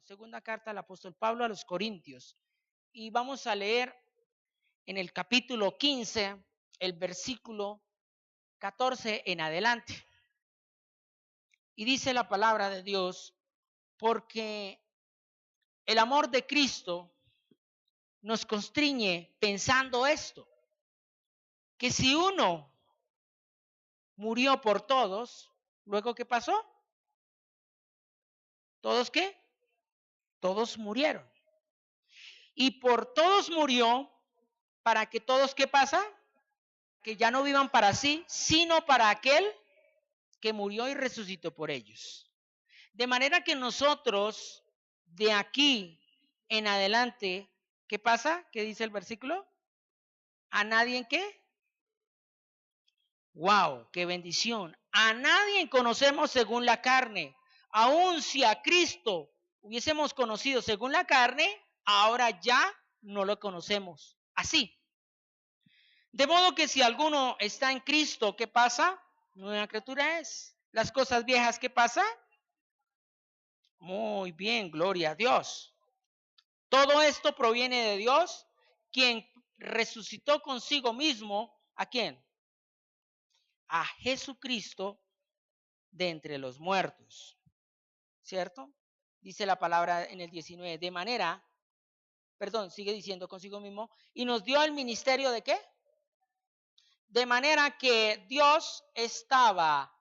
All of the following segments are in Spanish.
segunda carta del apóstol Pablo a los Corintios. Y vamos a leer en el capítulo 15, el versículo 14 en adelante. Y dice la palabra de Dios, porque el amor de Cristo nos constriñe pensando esto, que si uno murió por todos, ¿luego qué pasó? ¿Todos qué? Todos murieron. Y por todos murió, para que todos, ¿qué pasa? Que ya no vivan para sí, sino para aquel que murió y resucitó por ellos. De manera que nosotros, de aquí en adelante, ¿qué pasa? ¿Qué dice el versículo? ¿A nadie en qué? ¡Wow! ¡Qué bendición! A nadie conocemos según la carne. Aun si a Cristo hubiésemos conocido según la carne, ahora ya no lo conocemos así. De modo que si alguno está en Cristo, ¿qué pasa? Nueva criatura es. Las cosas viejas, ¿qué pasa? Muy bien, gloria a Dios. Todo esto proviene de Dios, quien resucitó consigo mismo, ¿a quién? A Jesucristo de entre los muertos, ¿cierto? Dice la palabra en el 19, de manera, perdón, sigue diciendo consigo mismo, y nos dio el ministerio de ¿qué? De manera que Dios estaba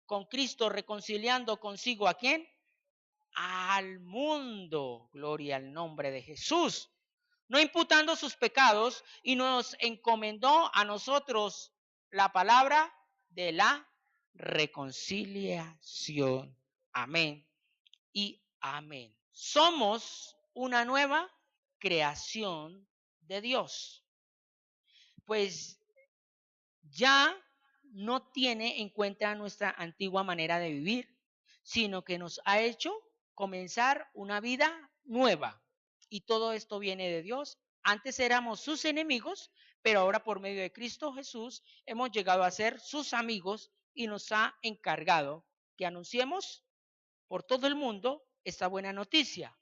con Cristo reconciliando consigo ¿a quién? Al mundo, gloria al nombre de Jesús, no imputando sus pecados, y nos encomendó a nosotros la palabra de la reconciliación. Amén y amén. Somos una nueva creación de Dios. Pues ya no tiene en cuenta nuestra antigua manera de vivir, sino que nos ha hecho comenzar una vida nueva. Y todo esto viene de Dios. Antes éramos sus enemigos, pero ahora por medio de Cristo Jesús hemos llegado a ser sus amigos y nos ha encargado que anunciemos por todo el mundo esta buena noticia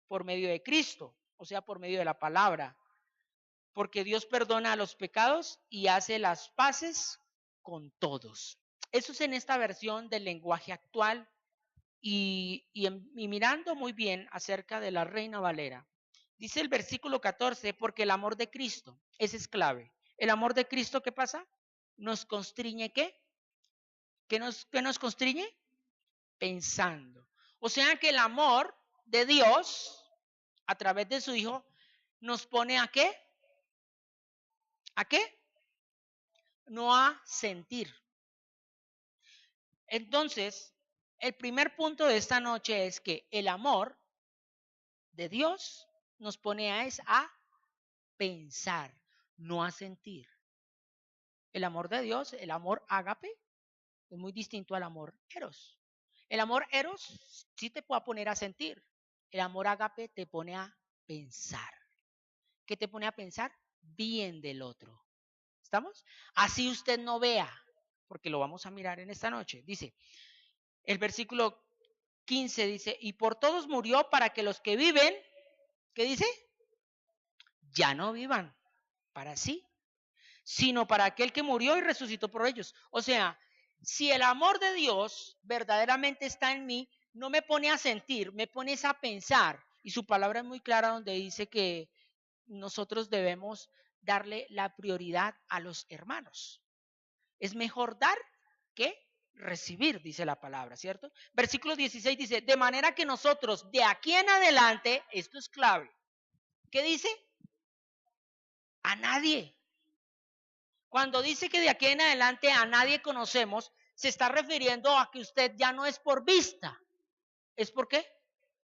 por medio de Cristo, o sea, por medio de la palabra, porque Dios perdona los pecados y hace las paces con todos. Eso es en esta versión del lenguaje actual y mirando muy bien acerca de la Reina Valera. Dice el versículo 14, porque el amor de Cristo, ese es clave. El amor de Cristo, ¿qué pasa? Nos constriñe, ¿qué? ¿Qué nos constriñe? Pensando. O sea que el amor de Dios, a través de su Hijo, nos pone ¿a qué? ¿A qué? No a sentir. Entonces, el primer punto de esta noche es que el amor de Dios nos pone a pensar, no a sentir. El amor de Dios, el amor ágape, es muy distinto al amor eros. El amor eros sí te puede poner a sentir. El amor ágape te pone a pensar. ¿Qué te pone a pensar? Bien del otro. ¿Estamos? Así usted no vea, porque lo vamos a mirar en esta noche. Dice, el versículo 15 dice, y por todos murió para que los que viven, ¿qué dice? Ya no vivan para sí, sino para aquel que murió y resucitó por ellos. O sea, si el amor de Dios verdaderamente está en mí, no me pone a sentir, me pone a pensar. Y su palabra es muy clara donde dice que nosotros debemos darle la prioridad a los hermanos. Es mejor dar que recibir, dice la palabra, ¿cierto? Versículo 16 dice, de manera que nosotros de aquí en adelante, esto es clave, ¿qué dice? A nadie. Cuando dice que de aquí en adelante a nadie conocemos, se está refiriendo a que usted ya no es por vista. ¿Es por qué?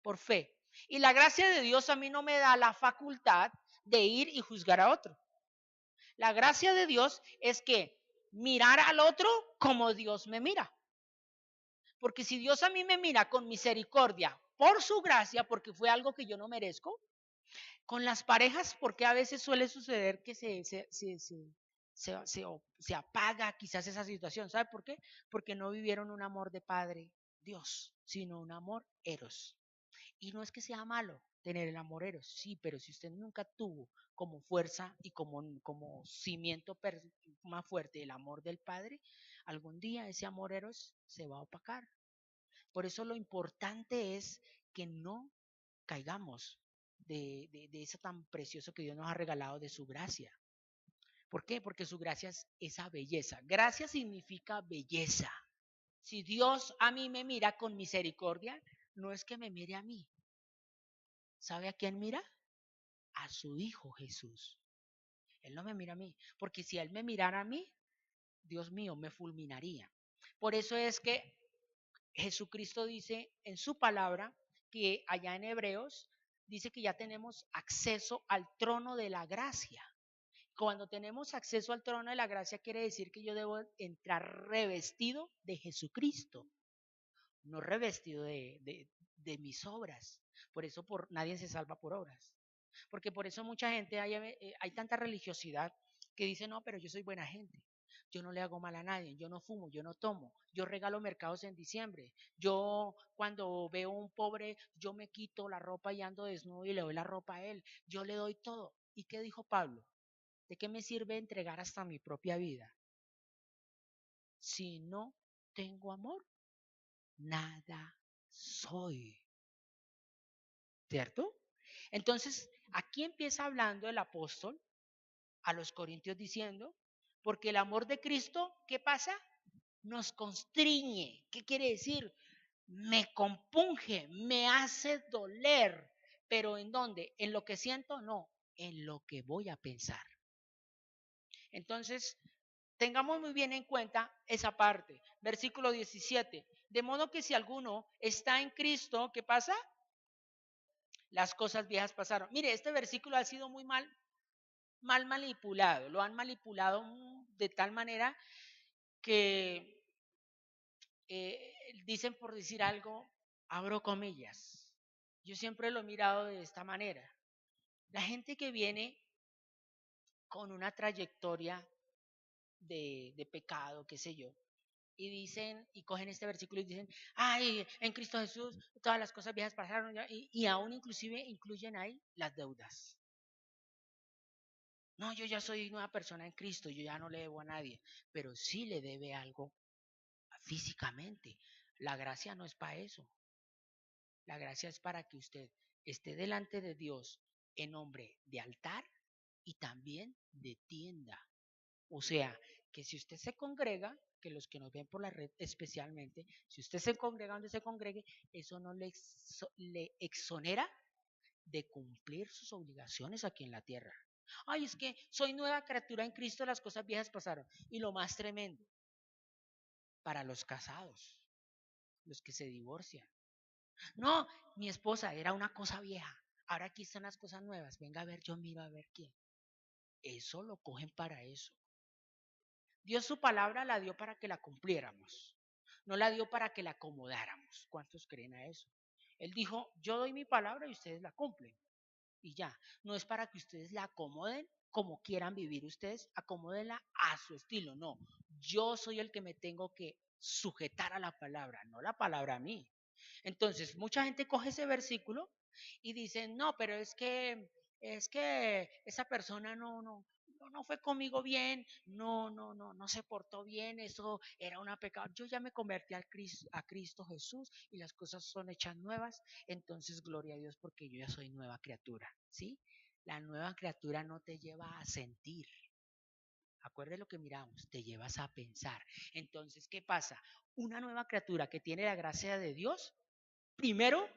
Por fe. Y la gracia de Dios a mí no me da la facultad de ir y juzgar a otro. La gracia de Dios es que mirar al otro como Dios me mira. Porque si Dios a mí me mira con misericordia, por su gracia, porque fue algo que yo no merezco, con las parejas, porque a veces suele suceder que se apaga quizás esa situación. ¿Sabe por qué? Porque no vivieron un amor de padre, Dios, sino un amor eros. Y no es que sea malo tener el amor eros, sí, pero si usted nunca tuvo como fuerza y como cimiento más fuerte el amor del Padre, algún día ese amor eros se va a opacar. Por eso lo importante es que no caigamos de eso tan precioso que Dios nos ha regalado de su gracia. ¿Por qué? Porque su gracia es esa belleza. Gracia significa belleza. Si Dios a mí me mira con misericordia, no es que me mire a mí. ¿Sabe a quién mira? A su Hijo Jesús. Él no me mira a mí, porque si Él me mirara a mí, Dios mío, me fulminaría. Por eso es que Jesucristo dice en su palabra que allá en Hebreos dice que ya tenemos acceso al trono de la gracia. Cuando tenemos acceso al trono de la gracia quiere decir que yo debo entrar revestido de Jesucristo, no revestido de mis obras. Por eso nadie se salva por obras. Porque por eso mucha gente, hay tanta religiosidad que dice, no, pero yo soy buena gente. Yo no le hago mal a nadie, yo no fumo, yo no tomo, yo regalo mercados en diciembre, yo cuando veo un pobre, yo me quito la ropa y ando desnudo y le doy la ropa a él, yo le doy todo. ¿Y qué dijo Pablo? ¿De qué me sirve entregar hasta mi propia vida? Si no tengo amor, nada soy. ¿Cierto? Entonces, aquí empieza hablando el apóstol a los corintios diciendo, porque el amor de Cristo, ¿qué pasa? Nos constriñe. ¿Qué quiere decir? Me compunge, me hace doler. ¿Pero en dónde? ¿En lo que siento? No, en lo que voy a pensar. Entonces, tengamos muy bien en cuenta esa parte. Versículo 17. De modo que si alguno está en Cristo, ¿qué pasa? Las cosas viejas pasaron. Mire, este versículo ha sido muy mal manipulado. Lo han manipulado de tal manera que dicen por decir algo, abro comillas. Yo siempre lo he mirado de esta manera. La gente que viene con una trayectoria de pecado, qué sé yo, y dicen, y cogen este versículo y dicen, ay, en Cristo Jesús todas las cosas viejas pasaron, ya, y aún inclusive incluyen ahí las deudas. No, yo ya soy nueva persona en Cristo, yo ya no le debo a nadie, pero sí le debe algo físicamente. La gracia no es para eso. La gracia es para que usted esté delante de Dios en nombre de altar y también de tienda. O sea, que si usted se congrega, que los que nos ven por la red especialmente, si usted se congrega donde se congregue, eso no le exonera de cumplir sus obligaciones aquí en la tierra. Ay, es que soy nueva criatura en Cristo, las cosas viejas pasaron. Y lo más tremendo, para los casados, los que se divorcian. No, mi esposa era una cosa vieja, ahora aquí están las cosas nuevas, venga a ver, yo miro a ver quién. Eso lo cogen para eso. Dios su palabra la dio para que la cumpliéramos, no la dio para que la acomodáramos. ¿Cuántos creen a eso? Él dijo, yo doy mi palabra y ustedes la cumplen. Y ya, no es para que ustedes la acomoden como quieran vivir ustedes, acomódenla a su estilo, no. Yo soy el que me tengo que sujetar a la palabra, no la palabra a mí. Entonces, mucha gente coge ese versículo y dice, no, pero es que esa persona no fue conmigo bien, no se portó bien, eso era una pecado. Yo ya me convertí a Cristo Jesús y las cosas son hechas nuevas, entonces gloria a Dios porque yo ya soy nueva criatura, ¿sí? La nueva criatura no te lleva a sentir. Acuerde lo que miramos, te llevas a pensar. Entonces, ¿qué pasa? Una nueva criatura que tiene la gracia de Dios, primero,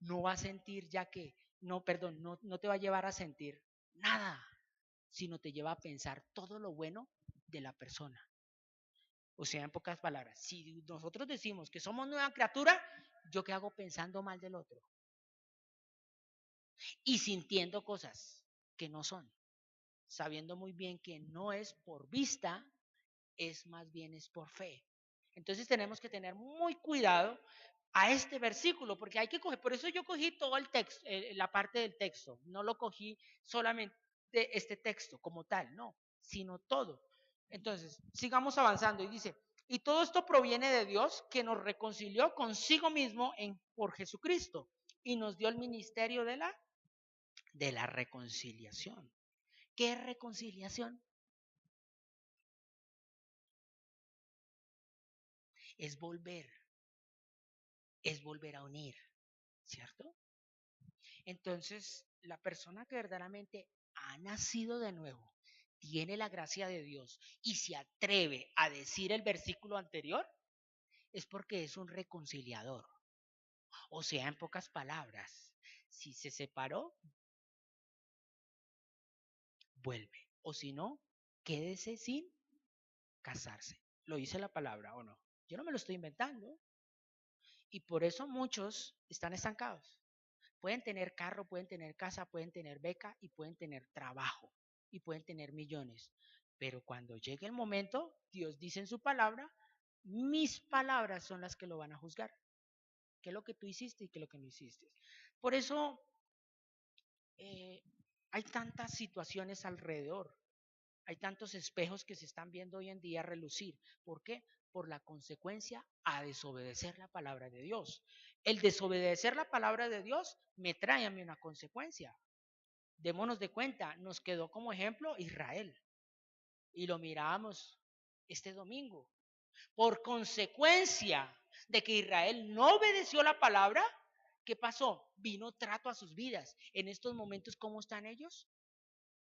no va a sentir ya que, no, perdón, no te va a llevar a sentir nada, sino te lleva a pensar todo lo bueno de la persona. O sea, en pocas palabras, si nosotros decimos que somos nueva criatura, ¿yo qué hago pensando mal del otro? Y sintiendo cosas que no son, sabiendo muy bien que no es por vista, es más bien es por fe. Entonces tenemos que tener muy cuidado a este versículo, porque hay que coger, por eso yo cogí todo el texto, la parte del texto, no lo cogí solamente de este texto como tal, no, sino todo. Entonces, sigamos avanzando y dice, y todo esto proviene de Dios que nos reconcilió consigo mismo por Jesucristo y nos dio el ministerio de la reconciliación. ¿Qué es reconciliación? Es volver a unir, ¿cierto? Entonces, la persona que verdaderamente ha nacido de nuevo, tiene la gracia de Dios y se atreve a decir el versículo anterior, es porque es un reconciliador. O sea, en pocas palabras, si se separó, vuelve. O si no, quédese sin casarse. ¿Lo dice la palabra o no? Yo no me lo estoy inventando. Y por eso muchos están estancados. Pueden tener carro, pueden tener casa, pueden tener beca y pueden tener trabajo y pueden tener millones. Pero cuando llegue el momento, Dios dice en su palabra, mis palabras son las que lo van a juzgar. ¿Qué es lo que tú hiciste y qué es lo que no hiciste? Por eso eh, hay tantas situaciones alrededor. Hay tantos espejos que se están viendo hoy en día relucir. ¿Por qué? Por la consecuencia a desobedecer la palabra de Dios. El desobedecer la palabra de Dios me trae a mí una consecuencia. Démonos de cuenta, nos quedó como ejemplo Israel y lo mirábamos este domingo. Por consecuencia de que Israel no obedeció la palabra, ¿qué pasó? Vino trato a sus vidas. En estos momentos, ¿cómo están ellos?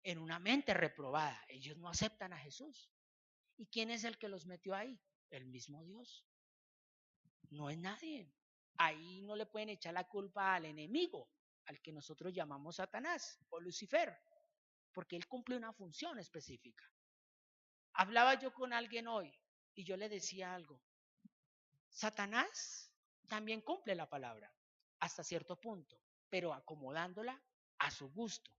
En una mente reprobada. Ellos no aceptan a Jesús. ¿Y quién es el que los metió ahí? El mismo Dios. No es nadie. Ahí no le pueden echar la culpa al enemigo, al que nosotros llamamos Satanás o Lucifer, porque él cumple una función específica. Hablaba yo con alguien hoy y yo le decía algo. Satanás también cumple la palabra hasta cierto punto, pero acomodándola a su gusto.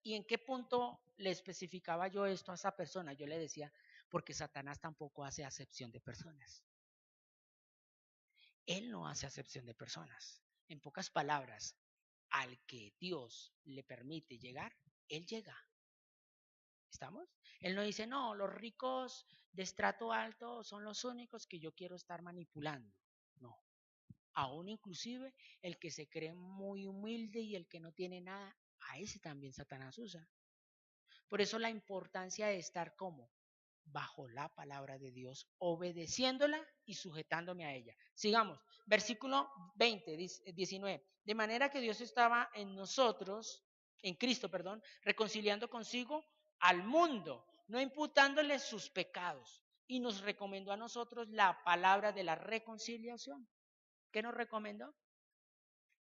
¿Y en qué punto le especificaba yo esto a esa persona? Yo le decía, porque Satanás tampoco hace acepción de personas. Él no hace acepción de personas. En pocas palabras, al que Dios le permite llegar, Él llega. ¿Estamos? Él no dice, no, los ricos de estrato alto son los únicos que yo quiero estar manipulando. No. Aún inclusive el que se cree muy humilde y el que no tiene nada, a ese también Satanás usa. Por eso la importancia de estar como bajo la palabra de Dios, obedeciéndola y sujetándome a ella. Sigamos, versículo 20, 19. De manera que Dios estaba en nosotros, en Cristo, perdón, reconciliando consigo al mundo, no imputándole sus pecados. Y nos recomendó a nosotros la palabra de la reconciliación. ¿Qué nos recomendó?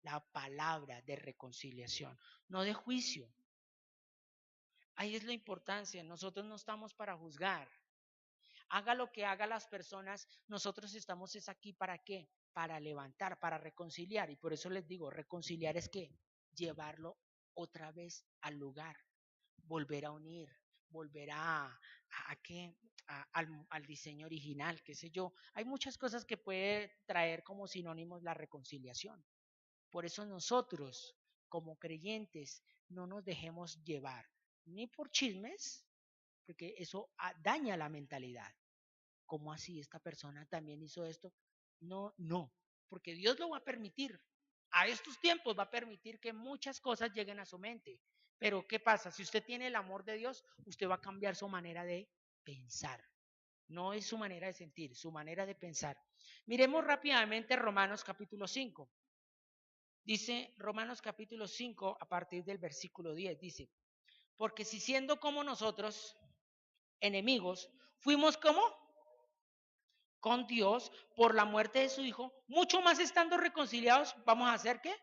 La palabra de reconciliación, no de juicio. Ahí es la importancia. Nosotros no estamos para juzgar. Haga lo que haga las personas, nosotros estamos es aquí para qué, para levantar, para reconciliar. Y por eso les digo, reconciliar es que llevarlo otra vez al lugar, volver a unir, volver a qué, al diseño original, qué sé yo. Hay muchas cosas que puede traer como sinónimos la reconciliación. Por eso nosotros, como creyentes, no nos dejemos llevar ni por chismes, porque eso daña la mentalidad. ¿Cómo así? ¿Esta persona también hizo esto? No, no, porque Dios lo va a permitir. A estos tiempos va a permitir que muchas cosas lleguen a su mente. Pero ¿qué pasa? Si usted tiene el amor de Dios, usted va a cambiar su manera de pensar. No es su manera de sentir, su manera de pensar. Miremos rápidamente Romanos capítulo 5. Dice Romanos capítulo 5 a partir del versículo 10. Dice, porque si siendo como nosotros, enemigos, fuimos como con Dios por la muerte de su Hijo, mucho más estando reconciliados, vamos a ser ¿qué?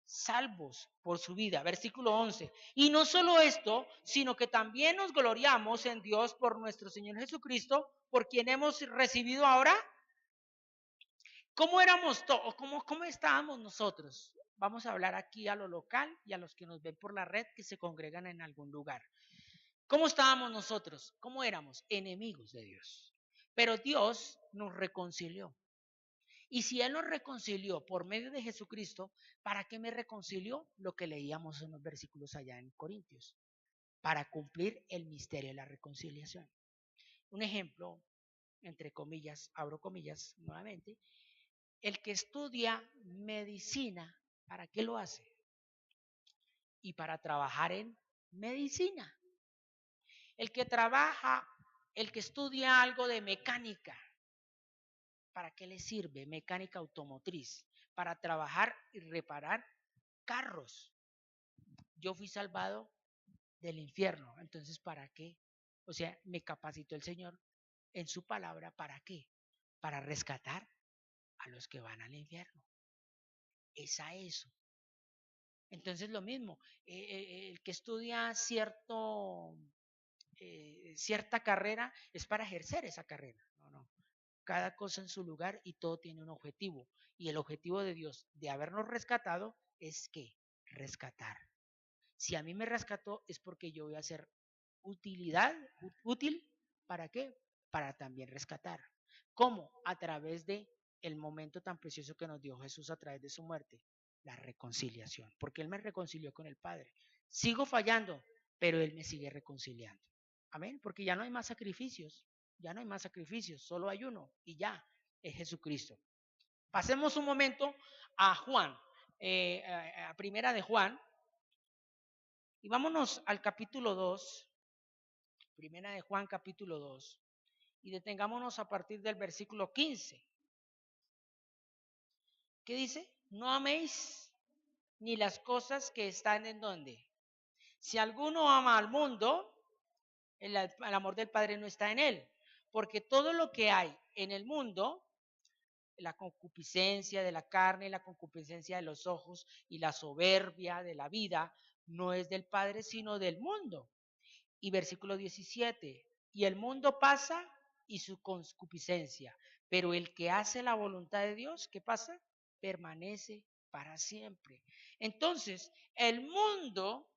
Salvos por su vida. Versículo 11. Y no solo esto, sino que también nos gloriamos en Dios por nuestro Señor Jesucristo, por quien hemos recibido ahora. ¿Cómo éramos todos? ¿Cómo estábamos nosotros? Vamos a hablar aquí a lo local y a los que nos ven por la red que se congregan en algún lugar. ¿Cómo estábamos nosotros? ¿Cómo éramos? Enemigos de Dios. Pero Dios nos reconcilió. Y si Él nos reconcilió por medio de Jesucristo, ¿para qué me reconcilió? Lo que leíamos en los versículos allá en Corintios. Para cumplir el misterio de la reconciliación. Un ejemplo, entre comillas, abro comillas nuevamente, el que estudia medicina ¿Para qué lo hace? Y para trabajar en medicina. El que trabaja, el que estudia algo de mecánica, ¿para qué le sirve? Mecánica automotriz, para trabajar y reparar carros. Yo fui salvado del infierno, entonces ¿para qué? O sea, me capacitó el Señor en su palabra, ¿para qué? Para rescatar a los que van al infierno. Es a eso. Entonces lo mismo, el que estudia cierta carrera es para ejercer esa carrera. No, no. Cada cosa en su lugar y todo tiene un objetivo. Y el objetivo de Dios de habernos rescatado es que rescatar. Si a mí me rescató es porque yo voy a ser útil, ¿para qué? Para también rescatar. ¿Cómo? A través de el momento tan precioso que nos dio Jesús a través de su muerte, la reconciliación, porque Él me reconcilió con el Padre. Sigo fallando, pero Él me sigue reconciliando. Amén, porque ya no hay más sacrificios, ya no hay más sacrificios, solo hay uno y ya, es Jesucristo. Pasemos un momento a Juan, a primera de Juan, y vámonos al capítulo 2, primera de Juan capítulo 2, y detengámonos a partir del versículo 15. ¿Qué dice? No améis ni las cosas que están en donde. Si alguno ama al mundo, el amor del Padre no está en él, porque todo lo que hay en el mundo, la concupiscencia de la carne, la concupiscencia de los ojos y la soberbia de la vida, no es del Padre, sino del mundo. Y versículo 17, y el mundo pasa y su concupiscencia, pero el que hace la voluntad de Dios, ¿qué pasa? Permanece para siempre. Entonces, el mundo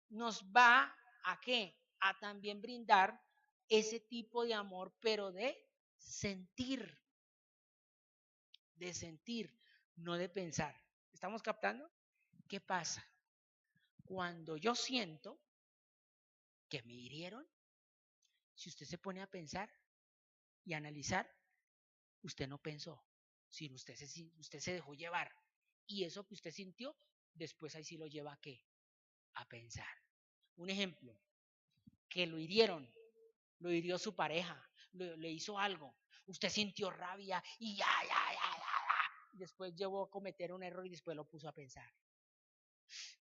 nos va a ¿qué? A también brindar ese tipo de amor, pero de sentir, no de pensar. ¿Estamos captando? ¿Qué pasa? Cuando yo siento que me hirieron, si usted se pone a pensar y a analizar, usted no pensó, sino usted se dejó llevar. Y eso que usted sintió, después ahí sí lo lleva ¿a qué? A pensar. Un ejemplo, que lo hirió su pareja, le hizo algo. Usted sintió rabia y ya. Después llevó a cometer un error y después lo puso a pensar.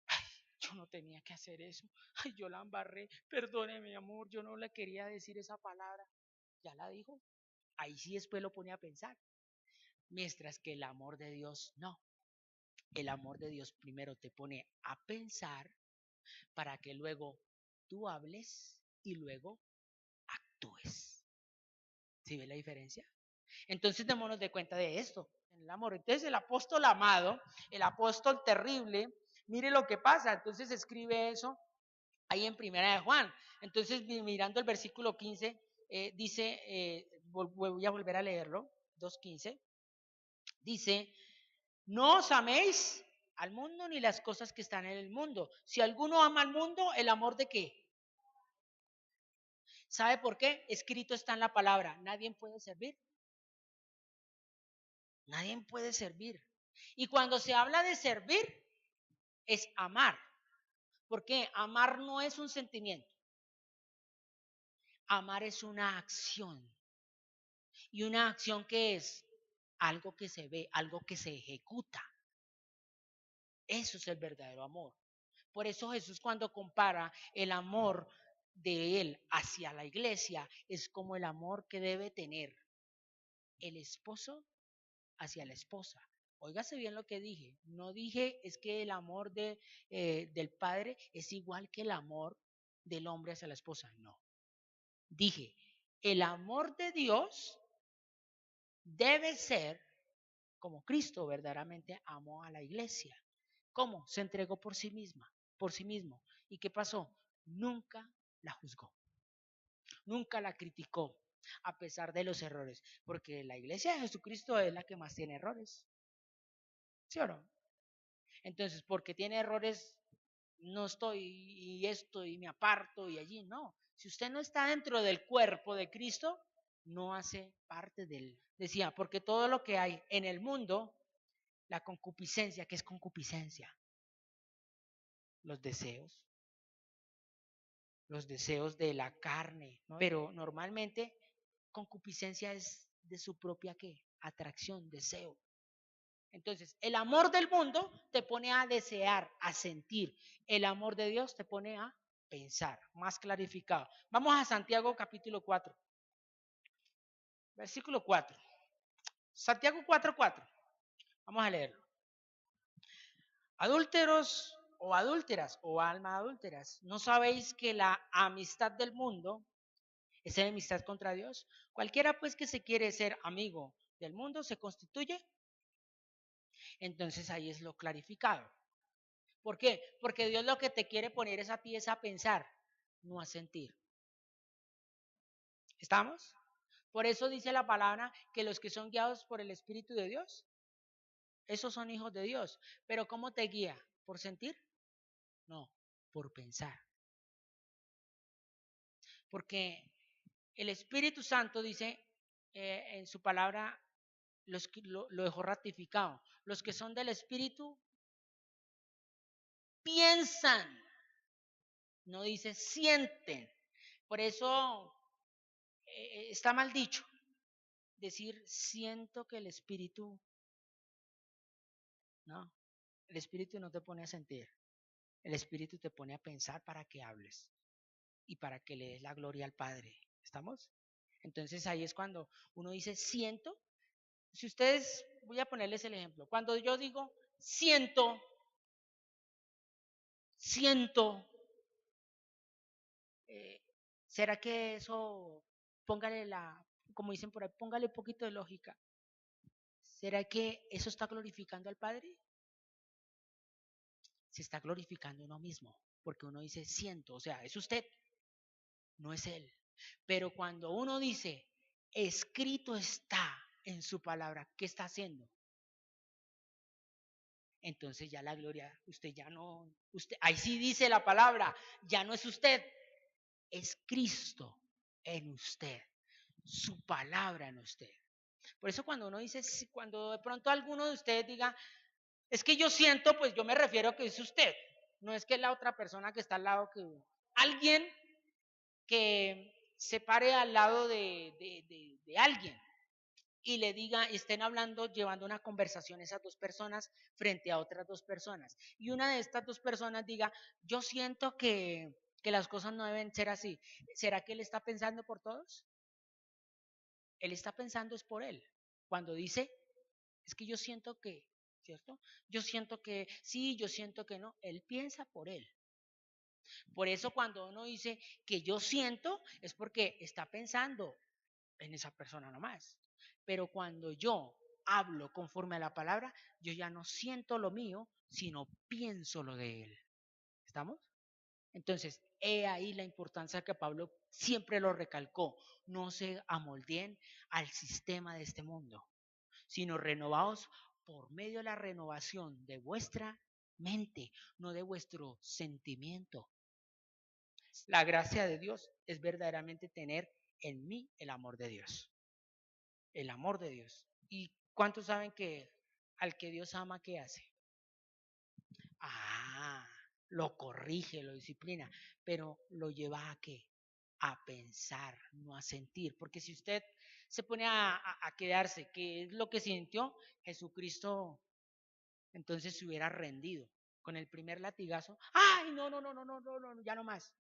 Ay, yo no tenía que hacer eso. Ay, yo la embarré. Perdóneme, mi amor, yo no le quería decir esa palabra. Ya la dijo. Ahí sí después lo pone a pensar. Mientras que el amor de Dios no. El amor de Dios primero te pone a pensar para que luego tú hables y luego actúes. ¿Sí ve la diferencia? Entonces démonos de cuenta de esto, en el amor. Entonces el apóstol amado, el apóstol terrible, mire lo que pasa. Entonces escribe eso ahí en primera de Juan. Entonces mirando el versículo 15, dice, voy a volver a leerlo, 2:15, dice, no os améis al mundo ni las cosas que están en el mundo. Si alguno ama al mundo, ¿el amor de qué? ¿Sabe por qué? Escrito está en la palabra. Nadie puede servir. Nadie puede servir. Y cuando se habla de servir, es amar. Porque amar no es un sentimiento. Amar es una acción. Y una acción que es algo que se ve, algo que se ejecuta. Eso es el verdadero amor. Por eso Jesús cuando compara el amor de Él hacia la iglesia, es como el amor que debe tener el esposo hacia la esposa. Óigase bien lo que dije. No dije es que el amor del padre es igual que el amor del hombre hacia la esposa. No. Dije, el amor de Dios debe ser como Cristo verdaderamente amó a la iglesia. ¿Cómo? Se entregó por sí misma, por sí mismo. ¿Y qué pasó? Nunca la juzgó, nunca la criticó, a pesar de los errores, porque la iglesia de Jesucristo es la que más tiene errores. ¿Sí o no? Entonces, porque tiene errores, no estoy y esto y me aparto y allí, no. Si usted no está dentro del cuerpo de Cristo, no hace parte de él. Decía, porque todo lo que hay en el mundo, La concupiscencia, ¿qué es concupiscencia? Los deseos de la carne, ¿no? Pero normalmente concupiscencia es de su propia ¿qué? Atracción, deseo. Entonces, el amor del mundo te pone a desear, a sentir. El amor de Dios te pone a pensar, más clarificado. Vamos a Santiago capítulo 4, versículo 4. Santiago 4:4. Vamos a leerlo. Adúlteros o adúlteras o almas adúlteras, ¿no sabéis que la amistad del mundo es enemistad contra Dios? Cualquiera pues que se quiere ser amigo del mundo se constituye. Entonces ahí es lo clarificado. ¿Por qué? Porque Dios lo que te quiere poner es a ti es a pensar, no a sentir. ¿Estamos? Por eso dice la palabra que los que son guiados por el Espíritu de Dios, esos son hijos de Dios. Pero ¿cómo te guía? ¿Por sentir? No, por pensar. Porque el Espíritu Santo dice en su palabra, lo dejó ratificado. Los que son del Espíritu piensan, no dice sienten. Por eso está mal dicho decir siento que el Espíritu, no, el Espíritu no te pone a sentir, el Espíritu te pone a pensar para que hables y para que le des la gloria al Padre. ¿Estamos? Entonces ahí es cuando uno dice siento. Si ustedes, voy a ponerles el ejemplo, cuando yo digo siento, eh, ¿será que eso, póngale como dicen por ahí, póngale un poquito de lógica? ¿Será que eso está glorificando al Padre? Se está glorificando uno mismo, porque uno dice siento, o sea, es usted, no es él. Pero cuando uno dice escrito está en su palabra, ¿qué está haciendo? Entonces ya la gloria, usted ya no, usted, ahí sí dice la palabra, ya no es usted, es Cristo en usted, su palabra en usted. Por eso cuando uno dice, cuando de pronto alguno de ustedes diga, es que yo siento, pues yo me refiero a que es usted, no es que la otra persona que está al lado, que alguien que se pare al lado de alguien y le diga, estén hablando, llevando una conversación esas dos personas frente a otras dos personas. Y una de estas dos personas diga, yo siento que las cosas no deben ser así. ¿Será que él está pensando por todos? Él está pensando es por él. Cuando dice, es que yo siento que, ¿cierto? Yo siento que sí, yo siento que no. Él piensa por él. Por eso cuando uno dice que yo siento, es porque está pensando en esa persona nomás. Pero cuando yo hablo conforme a la palabra, yo ya no siento lo mío, sino pienso lo de él. ¿Estamos? Entonces, he ahí la importancia que Pablo siempre lo recalcó. No se amoldeen al sistema de este mundo, sino renovaos por medio de la renovación de vuestra mente, no de vuestro sentimiento. La gracia de Dios es verdaderamente tener en mí el amor de Dios. El amor de Dios. ¿Y cuántos saben que al que Dios ama, qué hace? Ah, lo corrige, lo disciplina, pero lo lleva a qué? A pensar, no a sentir. Porque si usted se pone a quedarse, ¿qué es lo que sintió? Jesucristo entonces se hubiera rendido con el primer latigazo. ¡Ay, no, no, no, no, no, no, no, ya no más!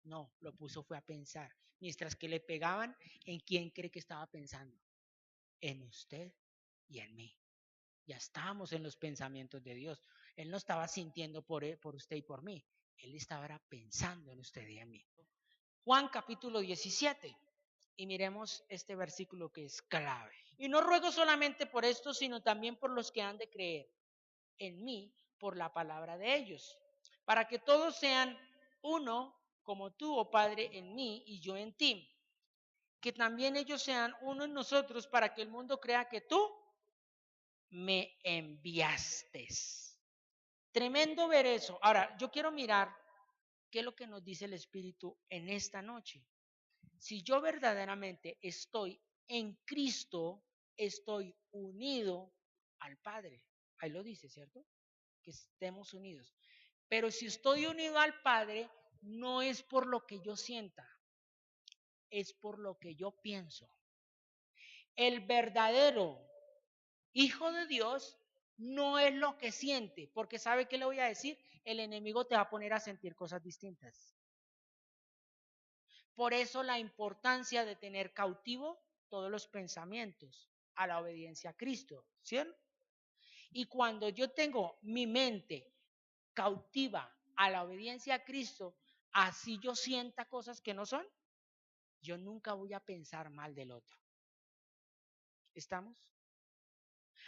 No, lo puso fue a pensar. Mientras que le pegaban, ¿en quién cree que estaba pensando? En usted y en mí. Ya estábamos en los pensamientos de Dios. Él no estaba sintiendo por usted y por mí. Él estaba pensando en usted y en mí. Juan capítulo 17. Y miremos este versículo que es clave. Y no ruego solamente por esto, sino también por los que han de creer en mí por la palabra de ellos, para que todos sean uno, como tú, oh Padre, en mí y yo en ti. Que también ellos sean uno en nosotros, para que el mundo crea que tú me enviaste. Tremendo ver eso. Ahora, yo quiero mirar qué es lo que nos dice el Espíritu en esta noche. Si yo verdaderamente estoy en Cristo, estoy unido al Padre. Ahí lo dice, ¿cierto? Que estemos unidos. Pero si estoy unido al Padre, no es por lo que yo sienta, es por lo que yo pienso. El verdadero Hijo de Dios no es lo que siente, porque ¿sabe qué le voy a decir? El enemigo te va a poner a sentir cosas distintas. Por eso la importancia de tener cautivo todos los pensamientos a la obediencia a Cristo, ¿cierto? Y cuando yo tengo mi mente cautiva a la obediencia a Cristo, así yo sienta cosas que no son, yo nunca voy a pensar mal del otro. ¿Estamos?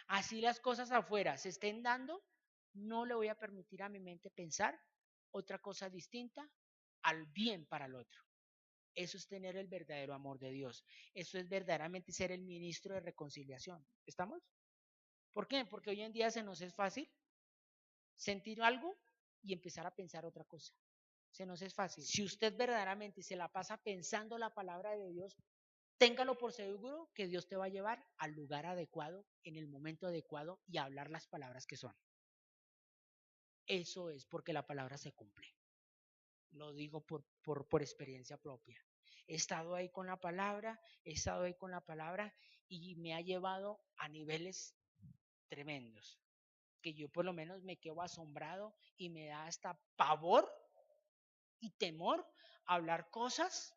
Así las cosas afuera se estén dando, no le voy a permitir a mi mente pensar otra cosa distinta al bien para el otro. Eso es tener el verdadero amor de Dios. Eso es verdaderamente ser el ministro de reconciliación. ¿Estamos? ¿Por qué? Porque hoy en día se nos es fácil sentir algo y empezar a pensar otra cosa. Se nos es fácil. Si usted verdaderamente se la pasa pensando la palabra de Dios, téngalo por seguro que Dios te va a llevar al lugar adecuado, en el momento adecuado y a hablar las palabras que son. Eso es porque la palabra se cumple. Lo digo por experiencia propia. He estado ahí con la palabra, y me ha llevado a niveles tremendos, que yo por lo menos me quedo asombrado y me da hasta pavor y temor hablar cosas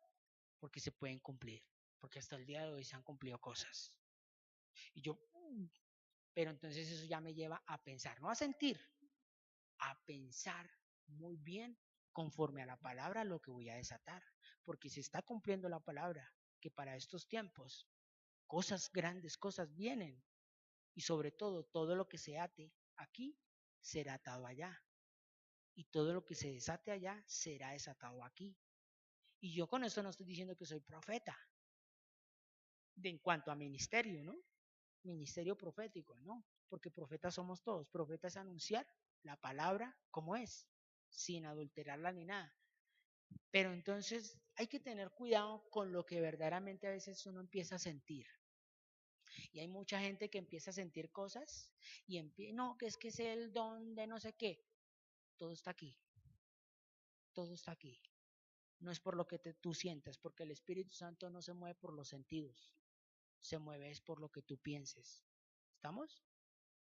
porque se pueden cumplir, porque hasta el día de hoy se han cumplido cosas. Y yo, pero entonces eso ya me lleva a pensar, no a sentir, a pensar muy bien conforme a la palabra lo que voy a desatar, porque se está cumpliendo la palabra, que para estos tiempos cosas grandes, cosas vienen, y sobre todo lo que se ate aquí será atado allá, y todo lo que se desate allá será desatado aquí. Y yo con esto no estoy diciendo que soy profeta, en cuanto a ministerio, ¿no? Ministerio profético, ¿no? Porque profetas somos todos. Profeta es anunciar la palabra como es, sin adulterarla ni nada. Pero entonces hay que tener cuidado con lo que verdaderamente a veces uno empieza a sentir. Y hay mucha gente que empieza a sentir cosas y no, que es el don de no sé qué. Todo está aquí. Todo está aquí. No es por lo que tú sientas, porque el Espíritu Santo no se mueve por los sentidos. Se mueve es por lo que tú pienses. ¿Estamos?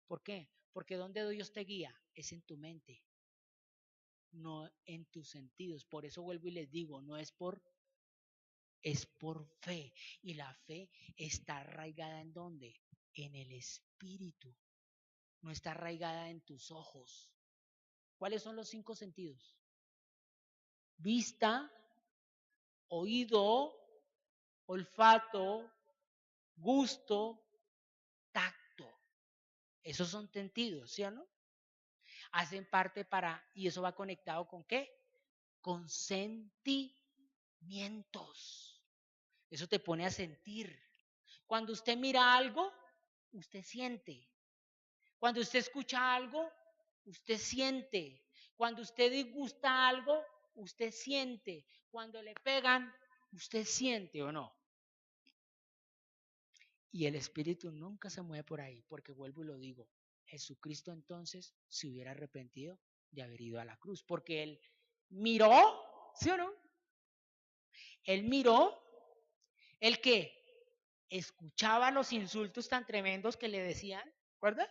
¿Por qué? Porque donde Dios te guía es en tu mente, no en tus sentidos. Por eso vuelvo y les digo, no es por fe. Y la fe está arraigada ¿en dónde? En el Espíritu. No está arraigada en tus ojos. ¿Cuáles son los 5 sentidos? Vista, oído, olfato, gusto, tacto. Esos son sentidos, ¿sí o no? Hacen parte y eso va conectado ¿con qué? Con sentimientos. Eso te pone a sentir. Cuando usted mira algo, usted siente. Cuando usted escucha algo, usted siente. Cuando usted disgusta algo, usted siente. Cuando le pegan, usted siente o no. Y el espíritu nunca se mueve por ahí, porque vuelvo y lo digo, Jesucristo entonces se hubiera arrepentido de haber ido a la cruz, porque él miró, ¿sí o no? Él miró, el que escuchaba los insultos tan tremendos que le decían, ¿recuerda?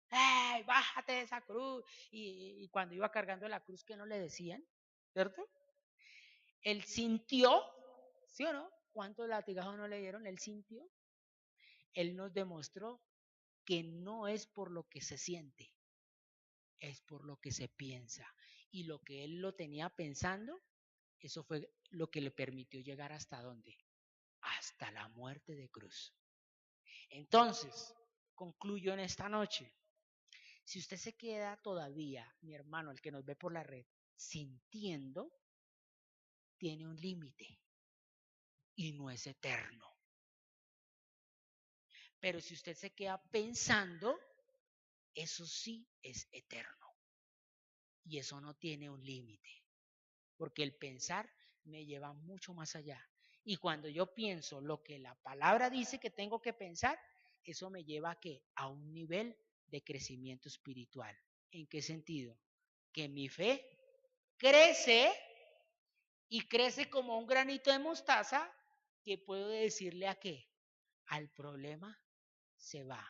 ¡Ey, bájate de esa cruz! Y cuando iba cargando la cruz, ¿qué no le decían? ¿Cierto? Él sintió, ¿sí o no? ¿Cuántos latigazos no le dieron? Él sintió. Él nos demostró que no es por lo que se siente, es por lo que se piensa. Y lo que él lo tenía pensando, eso fue lo que le permitió llegar hasta dónde? Hasta la muerte de cruz. Entonces, concluyo en esta noche. Si usted se queda todavía, mi hermano, el que nos ve por la red, sintiendo, tiene un límite y no es eterno. Pero si usted se queda pensando, eso sí es eterno. Y eso no tiene un límite. Porque el pensar me lleva mucho más allá. Y cuando yo pienso lo que la palabra dice que tengo que pensar, eso me lleva a un nivel de crecimiento espiritual. ¿En qué sentido? Que mi fe crece y crece como un granito de mostaza que puedo decirle a qué, al problema se va.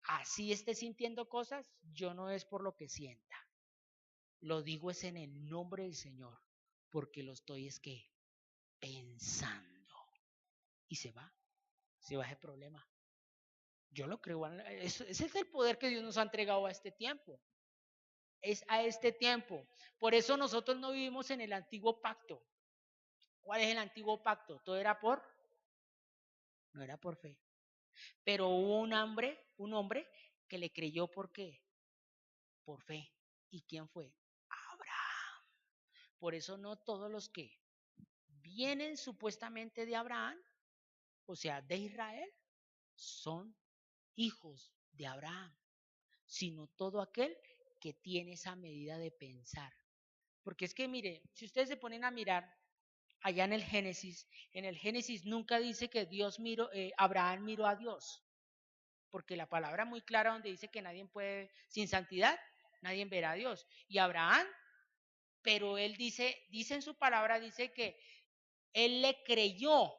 Así esté sintiendo cosas, yo no es por lo que sienta. Lo digo es en el nombre del Señor, porque lo estoy es que pensando. Y se va ese problema. Yo lo creo, ese es el poder que Dios nos ha entregado a este tiempo. Es a este tiempo. Por eso nosotros no vivimos en el antiguo pacto. ¿Cuál es el antiguo pacto? Todo era no era por fe. Pero hubo un hombre que le creyó ¿por qué? Por fe. ¿Y quién fue? Abraham. Por eso no todos los que vienen supuestamente de Abraham, o sea, de Israel, son hijos de Abraham, sino todo aquel que tiene esa medida de pensar. Porque es que mire, si ustedes se ponen a mirar allá en el Génesis nunca dice que Abraham miró a Dios, porque la palabra muy clara donde dice que nadie puede, sin santidad, nadie verá a Dios. Y Abraham, pero él dice en su palabra, dice que él le creyó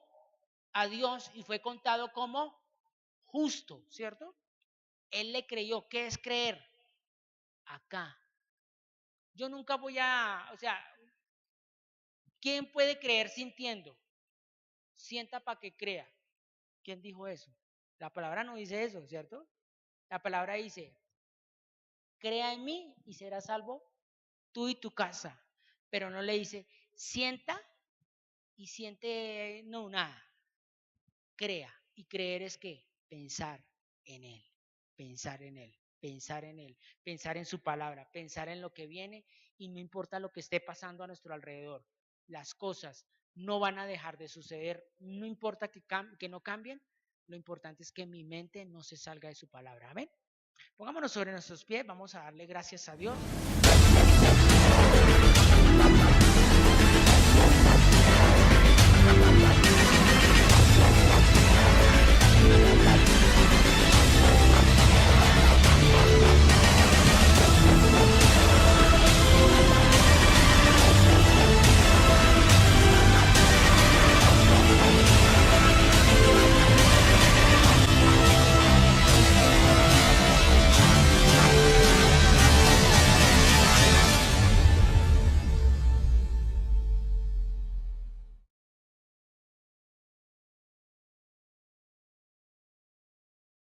a Dios y fue contado como justo, ¿cierto? Él le creyó. ¿Qué es creer? Acá. Yo nunca o sea, ¿quién puede creer sintiendo? Sienta para que crea. ¿Quién dijo eso? La palabra no dice eso, ¿cierto? La palabra dice, crea en mí y serás salvo tú y tu casa. Pero no le dice, sienta y siente, no, nada. Crea. Y creer es que pensar en Él, pensar en Él, pensar en Él, pensar en su palabra, pensar en lo que viene y no importa lo que esté pasando a nuestro alrededor. Las cosas no van a dejar de suceder, no importa que no cambien, lo importante es que mi mente no se salga de su palabra. Amén. Pongámonos sobre nuestros pies, vamos a darle gracias a Dios.